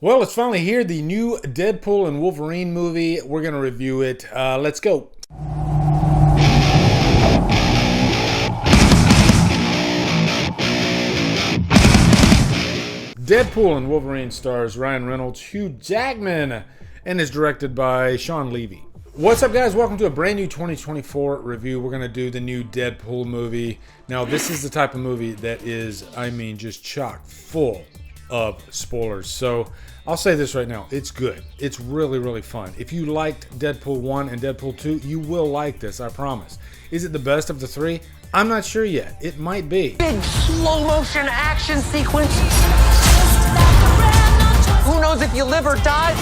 Well, it's finally here, the new Deadpool and Wolverine movie. We're going to review it. Let's go. Deadpool and Wolverine stars Ryan Reynolds, Hugh Jackman, and is directed by Sean Levy. What's up, guys? Welcome to a brand new 2024 review. We're going to do the new Deadpool movie. Now, this is the type of movie that is, just chock full of spoilers. So I'll say this right now, it's good. It's really, really fun. If you liked Deadpool 1 and Deadpool 2, you will like this, I promise. Is it the best of the three? I'm not sure yet. It might be. Big slow motion action sequence. Who knows if you live or die?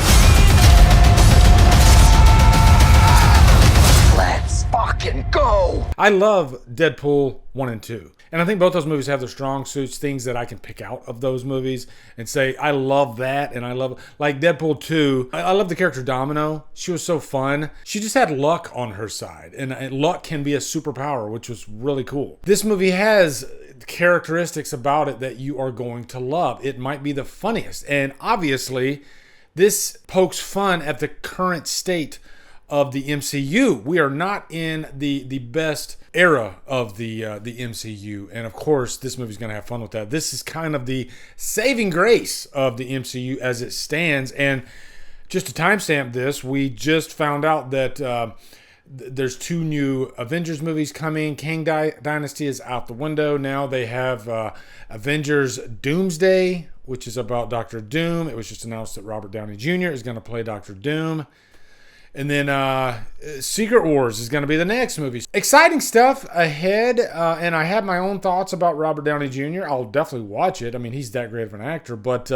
Let's fucking go. I love Deadpool 1 and 2. And I think both those movies have their strong suits, things that I can pick out of those movies and say, I love that. And I love, like Deadpool 2, I love the character Domino. She was so fun. She just had luck on her side. And luck can be a superpower, which was really cool. This movie has characteristics about it that you are going to love. It might be the funniest. And obviously, this pokes fun at the current state of the MCU. We are not in the best era of the MCU, and of course this movie's going to have fun with that. This is kind of the saving grace of the MCU as it stands. And just to timestamp this, we just found out that there's two new Avengers movies coming. Kang Dynasty is out the window. Now they have Avengers Doomsday, which is about Doctor Doom. It was just announced that Robert Downey Jr. is going to play Doctor Doom. And then Secret Wars is going to be the next movie. Exciting stuff ahead, and I have my own thoughts about Robert Downey Jr. I'll definitely watch it. I mean, he's that great of an actor, but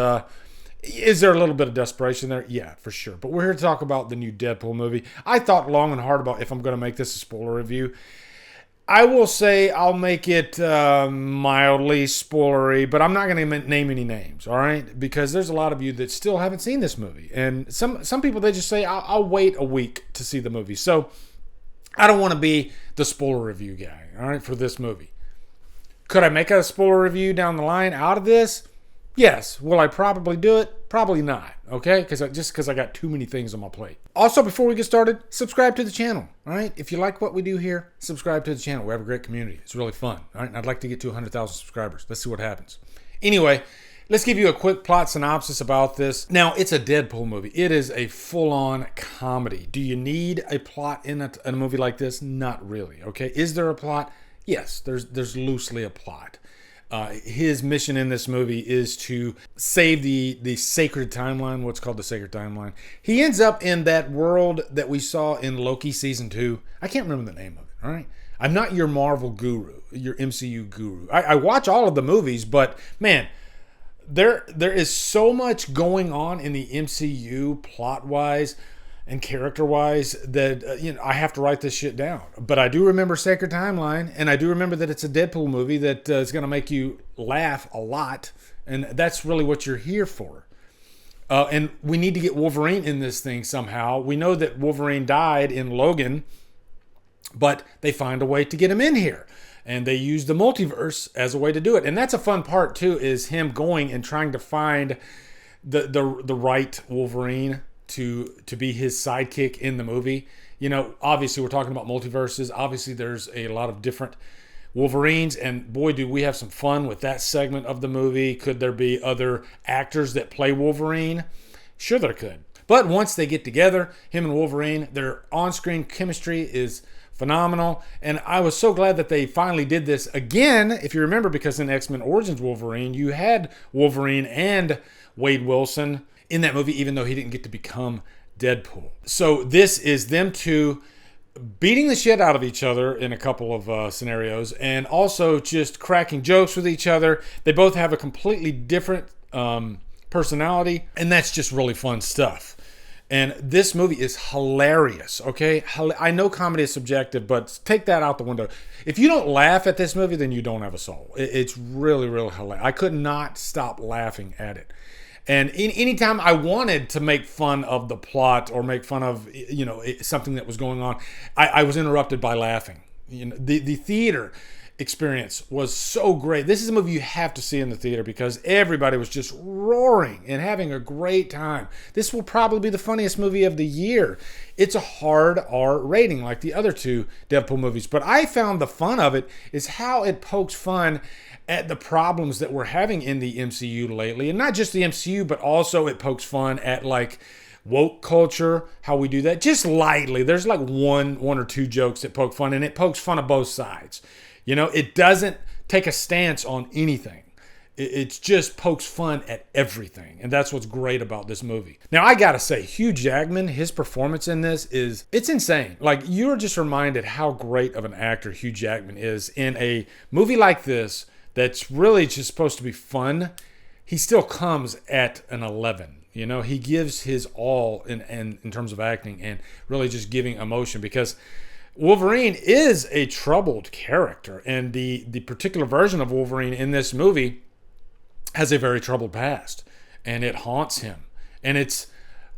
is there a little bit of desperation there? Yeah, for sure. But we're here to talk about the new Deadpool movie. I thought long and hard about if I'm going to make this a spoiler review. I will say I'll make it mildly spoilery, but I'm not going to name any names, all right? Because there's a lot of you that still haven't seen this movie. And some people, they just say, I'll wait a week to see the movie. So I don't want to be the spoiler review guy, all right, for this movie. Could I make a spoiler review down the line out of this? Yes. Will I probably do it? Probably not, okay? Because I got too many things on my plate. Also, before we get started, subscribe to the channel, all right? If you like what we do here, subscribe to the channel. We have a great community. It's really fun, all right? And I'd like to get to 100,000 subscribers. Let's see what happens. Anyway, let's give you a quick plot synopsis about this. Now, it's a Deadpool movie. It is a full-on comedy. Do you need a plot in a movie like this? Not really, okay? Is there a plot? Yes, there's loosely a plot. His mission in this movie is to save the sacred timeline, what's called the sacred timeline. He ends up in that world that we saw in Loki season 2. I can't remember the name of it, all right? I'm not your Marvel guru, your MCU guru. I watch all of the movies, but man, there is so much going on in the MCU plot-wise and character-wise that I have to write this shit down. But I do remember Sacred Timeline, and I do remember that it's a Deadpool movie that is going to make you laugh a lot, and that's really what you're here for. And we need to get Wolverine in this thing somehow. We know that Wolverine died in Logan, but they find a way to get him in here. And they use the multiverse as a way to do it. And that's a fun part, too, is him going and trying to find the right Wolverine to be his sidekick in the movie. Obviously we're talking about multiverses. Obviously there's a lot of different Wolverines, and boy, do we have some fun with that segment of the movie. Could there be other actors that play Wolverine? Sure there could. But once they get together, him and Wolverine, their on-screen chemistry is phenomenal. And I was so glad that they finally did this again, if you remember, because in X-Men Origins Wolverine, you had Wolverine and Wade Wilson in that movie, even though he didn't get to become Deadpool. So this is them two beating the shit out of each other in a couple of scenarios, and also just cracking jokes with each other. They both have a completely different personality, and that's just really fun stuff. And this movie is hilarious, okay? I know comedy is subjective, but take that out the window. If you don't laugh at this movie, then you don't have a soul. It's really, really hilarious. I could not stop laughing at it. And anytime I wanted to make fun of the plot or make fun of something that was going on, I was interrupted by laughing. The theater experience was so great. This is a movie you have to see in the theater because everybody was just roaring and having a great time. This will probably be the funniest movie of the year. It's a hard R rating like the other two Deadpool movies, but I found the fun of it is how it pokes fun at the problems that we're having in the MCU lately. And not just the MCU, but also it pokes fun at like woke culture, how we do that just lightly. There's like one or two jokes that poke fun, and it pokes fun of both sides. You know, it doesn't take a stance on anything. It just pokes fun at everything. And that's what's great about this movie. Now, I gotta say, Hugh Jackman, his performance in this it's insane. Like, you're just reminded how great of an actor Hugh Jackman is in a movie like this that's really just supposed to be fun. He still comes at an 11. You know, he gives his all in terms of acting and really just giving emotion, because Wolverine is a troubled character, and the particular version of Wolverine in this movie has a very troubled past, and it haunts him, and it's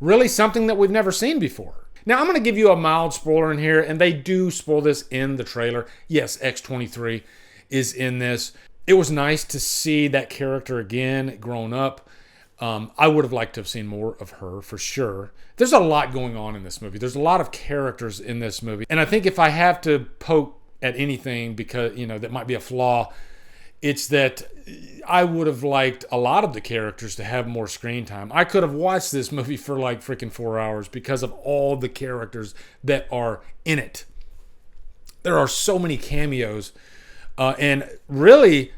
really something that we've never seen before. Now, I'm going to give you a mild spoiler in here, and they do spoil this in the trailer. Yes, X-23 is in this. It was nice to see that character again, grown up. I would have liked to have seen more of her, for sure. There's a lot going on in this movie. There's a lot of characters in this movie. And I think if I have to poke at anything, because, you know, that might be a flaw, it's that I would have liked a lot of the characters to have more screen time. I could have watched this movie for like freaking 4 hours because of all the characters that are in it. There are so many cameos, and really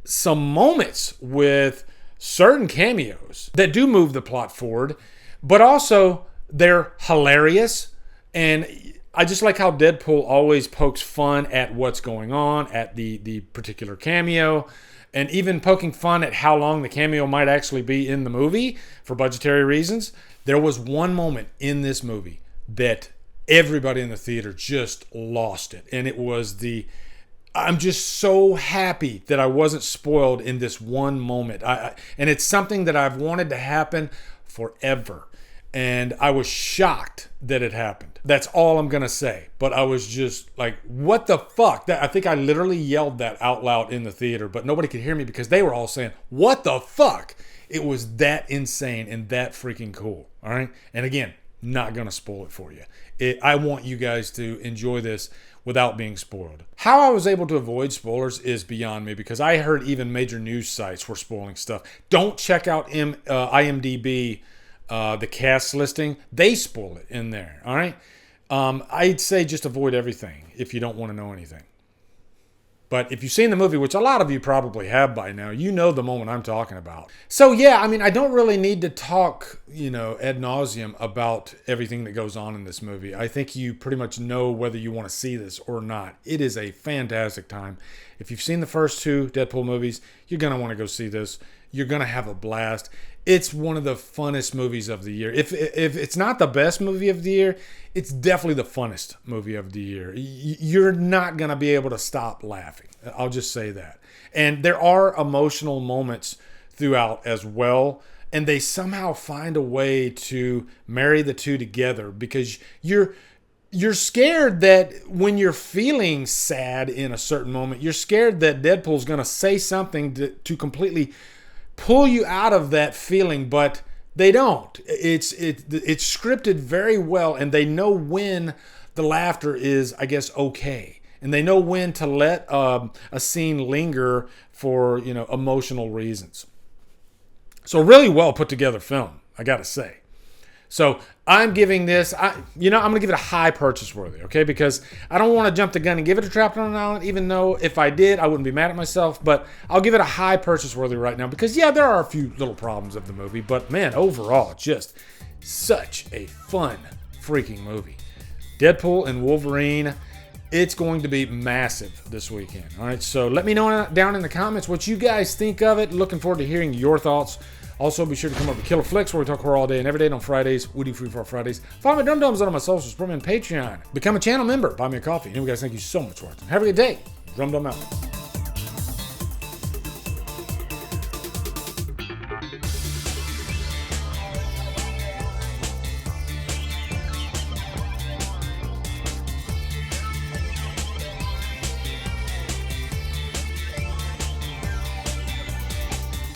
some moments with certain cameos that do move the plot forward, but also they're hilarious. And I just like how Deadpool always pokes fun at what's going on at the particular cameo, and even poking fun at how long the cameo might actually be in the movie for budgetary reasons. There was one moment in this movie that everybody in the theater just lost it, and it was I'm just so happy that I wasn't spoiled in this one moment. And it's something that I've wanted to happen forever. And I was shocked that it happened. That's all I'm going to say. But I was just like, what the fuck? I think I literally yelled that out loud in the theater, but nobody could hear me because they were all saying, what the fuck? It was that insane and that freaking cool. All right. And again, not going to spoil it for you. I want you guys to enjoy this without being spoiled. How I was able to avoid spoilers is beyond me, because I heard even major news sites were spoiling stuff. Don't check out IMDb, the cast listing. They spoil it in there, all right? I'd say just avoid everything if you don't want to know anything. But if you've seen the movie, which a lot of you probably have by now, you know the moment I'm talking about. So yeah, I mean, I don't really need to talk, ad nauseum about everything that goes on in this movie. I think you pretty much know whether you want to see this or not. It is a fantastic time. If you've seen the first two Deadpool movies, you're going to want to go see this. You're going to have a blast. It's one of the funnest movies of the year. If it's not the best movie of the year, it's definitely the funnest movie of the year. You're not going to be able to stop laughing. I'll just say that. And there are emotional moments throughout as well. And they somehow find a way to marry the two together, because you're scared that when you're feeling sad in a certain moment, you're scared that Deadpool's going to say something to completely pull you out of that feeling, but they don't. It's scripted very well, and they know when the laughter is, I guess, okay, and they know when to let a scene linger for emotional reasons. So really well put together film, I gotta say. So I'm giving this, I'm going to give it a high purchase worthy, okay? Because I don't want to jump the gun and give it a Trapped on an Island, even though if I did, I wouldn't be mad at myself. But I'll give it a high purchase worthy right now, because, yeah, there are a few little problems of the movie. But, man, overall, just such a fun freaking movie. Deadpool and Wolverine, it's going to be massive this weekend, all right? So let me know down in the comments what you guys think of it. Looking forward to hearing your thoughts. Also, be sure to come over to Killer Flicks, where we talk horror all day and every day on Fridays. We do Free for Fridays. Follow me Drumdums on my socials. Support me on Patreon. Become a channel member. Buy me a coffee. Anyway, guys, thank you so much for watching. Have a good day. Drumdum out.